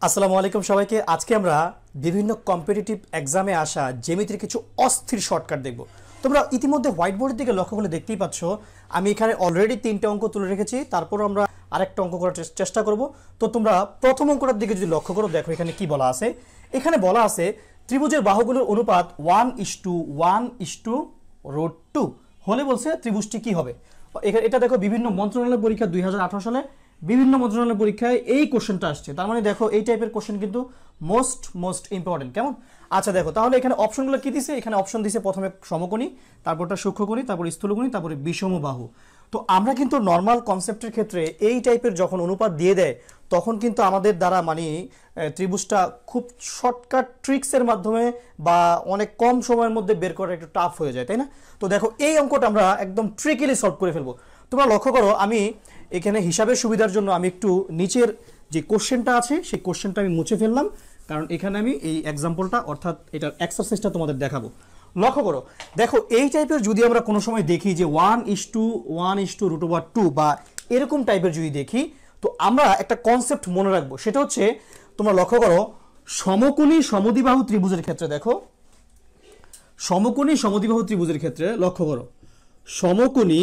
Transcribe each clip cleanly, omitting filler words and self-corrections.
আসসালামু আলাইকুম সবাইকে। আজকে আমরা বিভিন্ন কম্পিটিটিভ এক্সামে আসা জ্যামিতির কিছু অস্থির শর্টকাট দেখব। তোমরা ইতিমধ্যে হোয়াইট বোর্ডের দিকে লক্ষ্য করলে দেখতেই পাচ্ছ আমি এখানে অলরেডি 3টে অঙ্ক তুলে রেখেছি, তারপর আমরা আরেকটা অঙ্ক করার চেষ্টা করব। তো তোমরা প্রথম অঙ্কটার দিকে যদি লক্ষ্য করো, দেখো এখানে কি বলা আছে। এখানে বলা আছে ত্রিভুজের বাহুগুলোর অনুপাত 1:1:√2 হলে বলছে ত্রিভুজটি কি হবে। এটা দেখো বিভিন্ন মন্ত্রণালয় পরীক্ষা 2018 সালে বিভিন্ন মন্ত্রণালয় পরীক্ষায় এই কোশ্চেনটা আসছে। তার মানে দেখো এই টাইপের কোশ্চেন কিন্তু মোস্ট ইম্পর্টেন্ট। কেমন? আচ্ছা দেখো তাহলে এখানে অপশনগুলো কি দিছে। এখানে অপশন দিছে প্রথমে সমকোণী, তারপরটা সূক্ষ্মকোণী, তারপর স্থূলকোণী, তারপরে বিষমবাহু। তো আমরা কিন্তু নর্মাল কনসেপ্টের ক্ষেত্রে এই টাইপের যখন অনুপাত দিয়ে দেয় তখন কিন্তু আমাদের দ্বারা মানে ত্রিভুজটা খুব শর্টকাট ট্রিক্সের মাধ্যমে বা অনেক কম সময়ের মধ্যে বের করা একটু টাফ হয়ে যায়, তাই না? তো দেখো এই অঙ্কটা আমরা একদম ট্রিকিলি সলভ করে ফেলবো। তোমরা লক্ষ্য করো, আমি এখানে হিসাবের সুবিধার জন্য আমি একটু নিচের যে কোশ্চেনটা আছে সেই কোশ্চেনটা আমি মুছে ফেললাম, কারণ এখানে আমি এই এক্সাম্পলটা অর্থাৎ এটার এক্সারসাইজটা তোমাদের দেখাবো। লক্ষ্য করো, দেখো এই টাইপের যদি আমরা কোনো সময় দেখি যে 1:1:√2 বা এরকম টাইপের যদি দেখি, তো আমরা একটা কনসেপ্ট মনে রাখবো। সেটা হচ্ছে, তোমরা লক্ষ্য করো সমকোণী সমদ্বিবাহু ত্রিভুজের ক্ষেত্রে, দেখো সমকোণী সমদ্বিবাহু ত্রিভুজের ক্ষেত্রে লক্ষ্য করো সমকোণী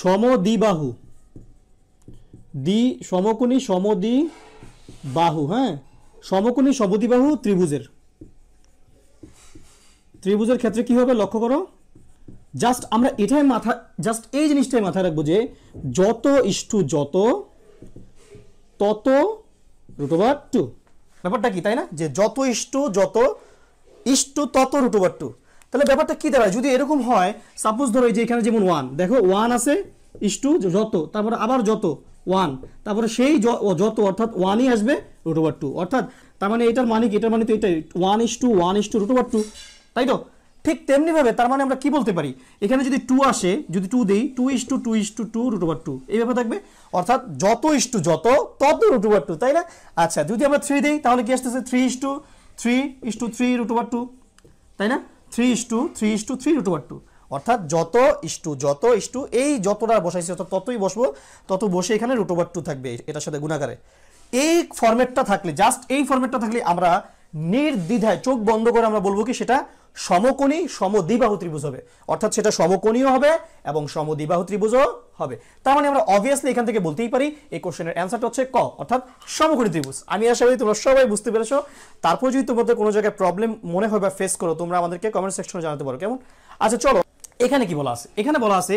সমদ্বিবাহু সমকোণী সমদ্বিবাহু, হ্যাঁ, সমকোণী সমদ্বিবাহু ত্রিভুজের ক্ষেত্রে কি হবে লক্ষ্য করো। জাস্ট আমরা এটাই জাস্ট এই জিনিসটাই মাথায় রাখবো যে যত ইস্টু যত তত √2। ব্যাপারটা কি, তাই না? যে যত ইস্টু তত √2। তাহলে ব্যাপারটা কি দাঁড়ায় যদি এরকম হয়, সাপোজ ধরো এই যে এখানে যেমন 1, দেখো 1 আছে ইস্টু যত, তারপরে আবার যত 1, তারপরে সেই যত অর্থাৎ 1ই আসবে √2। অর্থাৎ তার মানে এটার মানে কি, এটার মানে তো এটাই 1:1:√2, তাই তো? ঠিক তেমনি ভাবে তার মানে আমরা কি বলতে পারি, এখানে যদি 2 আসে, যদি 2 দেই 2:2:2 এই ব্যাপার থাকবে। অর্থাৎ যত ইস্টু যত তত √2, তাই না? আচ্ছা যদি আমরা 3 দেই তাহলে কি আসতেছে 3:3:3 তাই না? 3:3:3 অর্থাৎ যত ইস্টু এই যতটা বসাইছি অর্থাৎ ততই বসবো, তত বসে এখানে √2 থাকবে এটার সাথে গুণাকারে। এই ফরম্যাটটা থাকলে, জাস্ট এই ফরম্যাটটা থাকলে আমরা নির্দ্বিধায় চোখ বন্ধ করে আমরা বলবো কি সেটা সমকোণী সমদ্বিবাহু ত্রিভুজ হবে। অর্থাৎ সেটা সমকোণীয় হবে এবং সমদ্বিবাহু ত্রিভুজও হবে। তার মানে আমরা অবভিয়াসলি এখান থেকে বলতেই পারি এই কোশ্চেনের অ্যান্সারটা হচ্ছে ক, অর্থাৎ সমকোণী ত্রিভুজ। আমি আশা করি তোমরা সবাই বুঝতে পেরেছো। তারপর যদি তোমাদের কোনো জায়গায় প্রবলেম মনে হয় বা ফেস করো, তোমরা আমাদেরকে কমেন্ট সেকশনে জানাতে পারো, কেমন? আচ্ছা চলো, এখানে কি বলা আছে। এখানে বলা আছে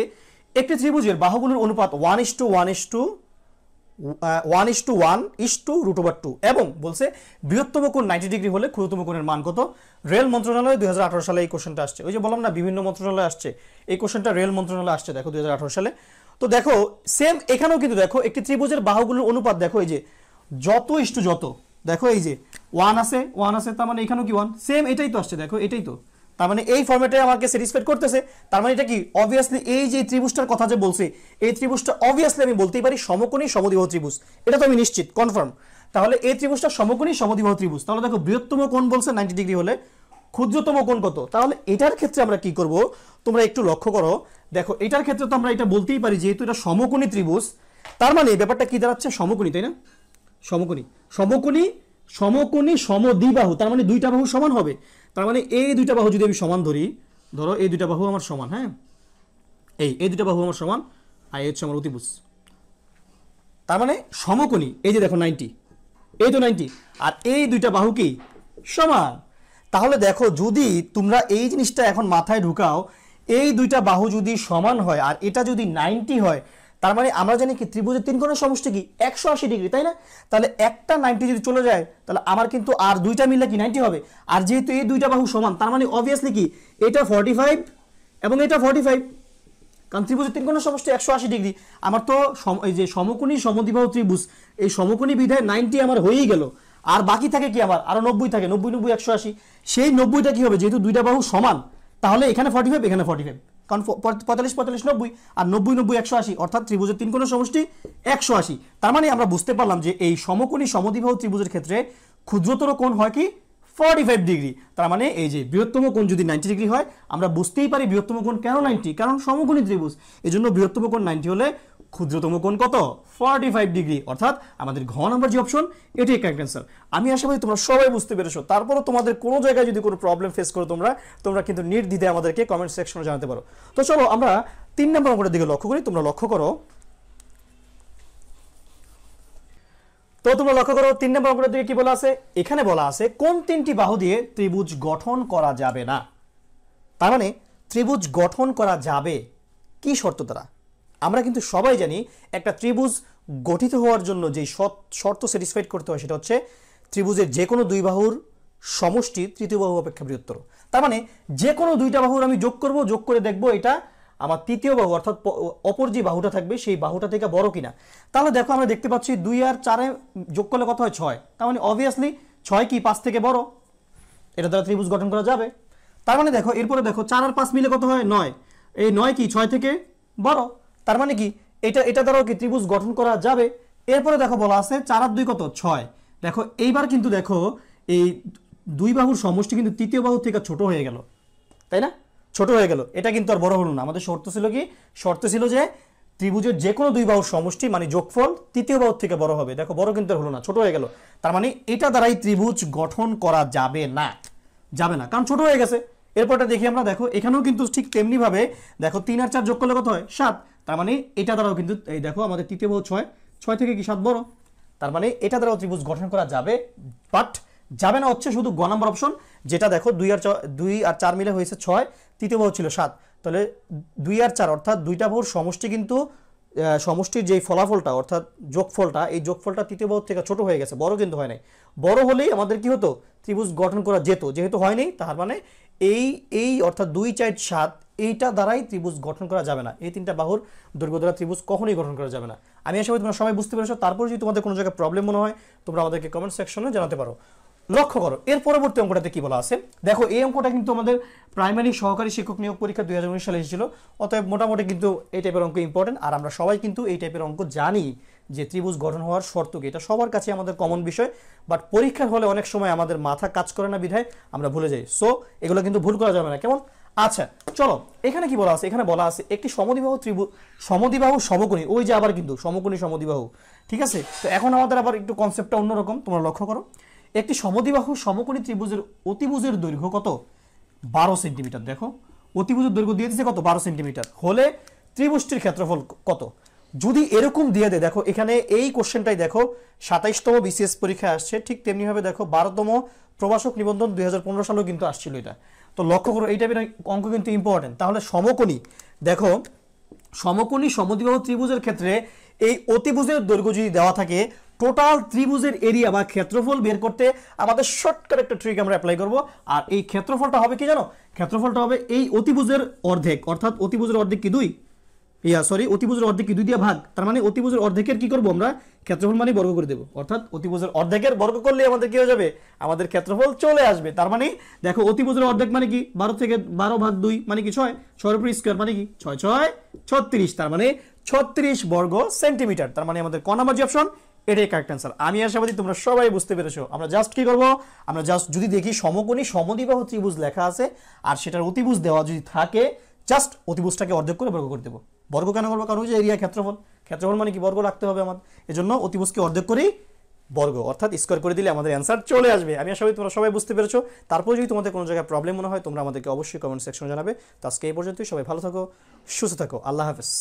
একটি ত্রিভুজের বাহুগুলোর অনুপাত 1:1:1:2 এবং বলছে বৃহত্তম কোণ 90 ডিগ্রি হলে ক্ষুদ্রতম কোণের মান কত। রেল মন্ত্রণালয় 2018 সালে এই কোশ্চেনটা আসছে। ওই যে বললাম না বিভিন্ন মন্ত্রণালয় আসছে, এই কোশ্চেনটা রেল মন্ত্রণালয় আসছে দেখো 2018 সালে। তো দেখো সেম এখানেও কিন্তু দেখো একটি ত্রিভুজের বাহুগুলোর অনুপাত, দেখো এই যে যত দেখো এই যে 1 আছে তার মানে এখানেও কি 1, সেম এটাই তো আসছে, দেখো এটাই তো। তার মানে এই ফরম্যাটে আমাকে স্যাটিসফাইড করতেছে। তার মানে এটা কি অবভিয়াসলি এই যে ত্রিভুজটার কথা যে বলছে, এই ত্রিভুজটা অবভিয়াসলি আমি বলতেই পারি সমকোণী সমদ্বিবাহু ত্রিভুজ। এটা তো আমি নিশ্চিত, কনফার্ম। তাহলে এই ত্রিভুজটা সমকোণী সমদ্বিবাহু ত্রিভুজ। তাহলে দেখো বৃহত্তম কোণ বলছে 90 ডিগ্রি হলে ক্ষুদ্রতম কোণ কত। তাহলে এটার ক্ষেত্রে আমরা কি করব, তোমরা একটু লক্ষ্য করো। দেখো এটার ক্ষেত্রে তো আমরা এটা বলতেই পারি যেহেতু এটা সমকোণী ত্রিভুজ, তার মানে ব্যাপারটা কি দাঁড়াচ্ছে, সমকোণী, তাই না? সমকোণী সমদ্বিবাহু, তার মানে দুইটা বাহু সমান হবে। তার মানে এই দুইটা বাহু যদি আমি সমান ধরি, ধরো এই দুইটা বাহু আমার সমান, হ্যাঁ, এই দুইটা বাহু আমার সমান আর এই হচ্ছে আমার অতিভুজ। তার মানে সমকোণী, এই যে দেখো 90, এই তো 90, আর এই দুইটা বাহু কি সমান। তাহলে দেখো যদি তোমরা এই জিনিসটা এখন মাথায় ঢুকাও, এই দুইটা বাহু যদি সমান হয় আর এটা যদি 90 হয়, তার মানে আমরা জানি কি ত্রিভুজের তিন কোণের সমষ্টি কি 180 ডিগ্রি, তাই না? তাহলে একটা 90 যদি চলে যায় তাহলে আমার কিন্তু আর দুইটা মিললে কি 90 হবে। আর যেহেতু এই দুইটা বাহু সমান, তার মানে অবভিয়াসলি কি এটা 45 এবং এটা 45, কারণ ত্রিভুজের তিন কোণের সমষ্টি 180 ডিগ্রি। আমার তো এই যে সমকোণী সমদ্বিবাহু ত্রিভুজ, এই সমকোণী বিধায় 90 আমার হয়েই গেল। আর বাকি থাকে কি, আমার আরো 90 থাকে, 90 180। সেই 90টা কি হবে, যেহেতু দুইটা বাহু সমান তাহলে এখানে 45 এখানে 45, কারণ 45 45 90 আর 90 180, অর্থাৎ ত্রিভুজের তিন কোণের সমষ্টি 180। তার মানে আমরা বুঝতে পারলাম যে এই সমকোণী সমদ্বিবাহু ত্রিভুজের ক্ষেত্রে ক্ষুদ্রতর কোণ হয় কি 45 ডিগ্রি। তার মানে এই যে বৃহত্তম কোণ যদি 90 ডিগ্রি হয়, আমরা বুঝতেই পারি বৃহত্তম কোণ কেন 90, কারণ সমকোণী ত্রিভুজ, এজন্য বৃহত্তম কোণ 90 হলে ক্ষুদ্রতম কোণ কত 45 ডিগ্রি, অর্থাৎ আমাদের ঘ নাম্বার যে অপশন এটাই কারেক্ট অ্যান্সার। আমি আশা করি তোমরা সবাই বুঝতে পেরেছো। তারপরও তোমাদের কোনো জায়গায় যদি কোনো প্রবলেম ফেস করো তোমরা কিন্তু নির্দ্বিধায় আমাদেরকে কমেন্ট সেকশনে জানাতে পারো। তো চলো আমরা 3 নম্বর অঙ্কটার দিকে লক্ষ্য করি। তোমরা লক্ষ্য করো 3 নম্বর অঙ্কটার দিকে কি বলা আছে, এখানে বলা আছে কোন 3টি বাহু দিয়ে ত্রিভুজ গঠন করা যাবে না। তার মানে ত্রিভুজ গঠন করা যাবে কি শর্ত দ্বারা? আমরা কিন্তু সবাই জানি একটা ত্রিভুজ গঠিত হওয়ার জন্য যে শর্ত স্যাটিসফাইড করতে হয় সেটা হচ্ছে ত্রিভুজের যে কোনো দুই বাহুর সমষ্টি তৃতীয় বাহু অপেক্ষা বৃহত্তর। তার মানে যে কোনো দুইটা বাহুর আমি যোগ করে দেখব এটা আমার তৃতীয় বাহু অর্থাৎ অপর যে বাহুটা থাকবে সেই বাহুটা থেকে বড় কিনা। তাহলে দেখো আমরা দেখতে পাচ্ছি 2 আর 4 যোগ করলে কত হয় 6। তার মানে অবভিয়াসলি 6 কি 5 থেকে বড়, এটা দ্বারা ত্রিভুজ গঠন করা যাবে। তার মানে দেখো এরপরে দেখো 4 আর 5 মিলে কত হয় 9, এই 9 কি 6 থেকে বড়, তার মানে কি এটা দ্বারাও কি ত্রিভুজ গঠন করা যাবে। এরপরে দেখো বলা আছে 4 আর 2 কত 6। দেখো এইবার কিন্তু দেখো এই দুই বাহুর সমষ্টি কিন্তু তৃতীয় বাহু থেকে ছোট হয়ে গেল, তাই না? ছোট হয়ে গেল, এটা কিন্তু আর বড় হলো না। আমাদের শর্ত ছিল কি, শর্ত ছিল যে ত্রিভুজের যে কোনো দুই বাহুর সমষ্টি মানে যোগফল তৃতীয় বাহু থেকে বড় হবে। দেখো বড় কিন্তু আর হলো না, ছোট হয়ে গেল। তার মানে এটা দ্বারাই ত্রিভুজ গঠন করা যাবে না, কারণ ছোট হয়ে গেছে। এরপরটা দেখি আমরা, দেখো এখানেও কিন্তু ঠিক তেমনি ভাবে দেখো 3 আর 4 যোগ করলে কত হয় 7। তার মানে এটা দ্বারাও কিন্তু এই দেখো আমাদের তৃতীয় বাহু 6 থেকে কি 7 বড়। তার মানে এটা দ্বারাও ত্রিভুজ গঠন করা যাবে, বাট যাবে না হচ্ছে শুধু গ নাম্বার অপশন, যেটা দেখো 2 আর 4 মিলে হয়েছে 6, তৃতীয় বাহু ছিল 7। তাহলে 2 আর 4 অর্থাৎ দুইটা বাহুর সমষ্টি কিন্তু সমষ্টির যেই ফলাফলটা অর্থাৎ যোগফলটা, এই যোগফলটা তৃতীয় বাহু থেকে ছোট হয়ে গেছে, বড় কিন্তু হয় নাই। বড় হলেই আমাদের কি হতো, ত্রিভুজ গঠন করা যেত, যেহেতু হয়নি তার মানে এই অর্থাৎ 2, 4, 7 এইটা দ্বারাই ত্রিভুজ গঠন করা যাবে না। এই 3টা বাহুর দৈর্ঘ্য দ্বারা ত্রিভুজ কখনোই গঠন করা যাবে না। আমি আশা করি তোমরা সবাই বুঝতে পেরেছো। তারপর যদি তোমাদের কোনো জায়গায় প্রবলেম মনে হয় তোমরা আমাদেরকে কমেন্ট সেকশনে জানাতে পারো। লক্ষ্য করো এর পরবর্তী অঙ্কটাতে কি বলা আছে। দেখো এই অঙ্কটা কিন্তু আমাদের প্রাইমারি সহকারী শিক্ষক নিয়োগ পরীক্ষা 2019 সালে এসেছিল, অতএব মোটামুটি কিন্তু এই টাইপের অঙ্ক ইম্পর্টেন্ট। আর আমরা সবাই কিন্তু এই টাইপের অঙ্ক জানি যে ত্রিভুজ গঠন হওয়ার শর্ত কি, এটা সবার কাছে আমাদের কমন বিষয়, বাট পরীক্ষার হলে অনেক সময় আমাদের মাথা কাজ করে না বিধায় আমরা ভুলে যাই। সো এগুলো কিন্তু ভুল করা যাবে না, কেমন? আচ্ছা চলো এখানে কি বলা আছে, এখানে বলা আছে একটি সমদ্বিবাহু সমকোণী, ওই যে আবার কিন্তু সমকোণী সমদ্বিবাহু, ঠিক আছে? তো এখন আমাদের আবার একটু কনসেপ্টটা অন্যরকম, তোমরা লক্ষ্য করো। একটি সমদ্বিবাহু সমকোণী ত্রিভুজের অতিভুজের দৈর্ঘ্য কত 12 সেন্টিমিটার। দেখো অতিভুজের দৈর্ঘ্য দিয়ে দিচ্ছে কত 12 সেন্টিমিটার হলে ত্রিভুজটির ক্ষেত্রফল কত। যদি এরকম দিয়ে দেয়, দেখো এখানে এই কোশ্চেনটাই দেখো 27তম বিসিএস পরীক্ষায় আসছে, ঠিক তেমনি ভাবে দেখো 12তম প্রবাসক নিবন্ধন 2015 সালেও কিন্তু আসছিল এটা। তো লক্ষ্য করো এই টাইপের অঙ্ক কিন্তু ইম্পর্টেন্ট। তাহলে সমকোণী, দেখো সমকোণী সমদ্বিবাহু ত্রিভুজের ক্ষেত্রে এই অতিভুজের দৈর্ঘ্য যদি দেওয়া থাকে, টোটাল ত্রিভুজের এরিয়া বা ক্ষেত্রফল বের করতে আমাদের শর্টকাট একটা ট্রিক আমরা অ্যাপ্লাই করব। আর এই ক্ষেত্রফলটা হবে কি জানো, ক্ষেত্রফলটা হবে এই অতিভুজের অর্ধেক, অর্থাৎ অতিভুজের অর্ধেক কি 2, অতিভুজের অর্ধেক কি 2 দিয়ে ভাগ। তার মানে অতিভুজের অর্ধেকের কি করব আমরা, ক্ষেত্রফল মানে বর্গ করে দেব, অর্থাৎ অতিভুজের অর্ধেকের বর্গ করলে আমাদের কি হয়ে যাবে, আমাদের ক্ষেত্রফল চলে আসবে। তার মানে দেখো অতিভুজের অর্ধেক মানে কি 12 থেকে 12 ভাগ 2 মানে কি 6, 6 এর উপর স্কয়ার মানে কি 6 6 36, তার মানে 36 বর্গ সেন্টিমিটার। তার মানে আমাদের ক নাম্বার যে অপশন এটাই কারেক্ট অ্যান্সার। আমি আশাবাদী তোমরা সবাই বুঝতে পেরেছো। আমরা জাস্ট কি করব, আমরা জাস্ট যদি দেখি সমকোণী সমদ্বিবাহু ত্রিভুজ লেখা আছে আর সেটার অতিভুজ দেওয়া যদি থাকে, জাস্ট অতিভুজটাকে অর্ধেক করে বর্গ করে দেবো। বর্গ কেন করবো, কারণ যে এরিয়া ক্ষেত্রফল মানে কি বর্গ রাখতে হবে আমাদের, এজন্য অতিভুজকে অর্ধেক করেই বর্গ অর্থাৎ স্কয়ার করে দিলে আমাদের অ্যান্সার চলে আসবে। আমি আশাবাদী তোমরা সবাই বুঝতে পেরেছো। তারপর যদি তোমাদের কোনো জায়গায় প্রবলেম মনে হয় তোমরা আমাদেরকে অবশ্যই কমেন্ট সেকশনে জানাবে। তো আজকে এই পর্যন্তই, সবাই ভালো থাকো, সুস্থ থাকো, আল্লাহ হাফেজ।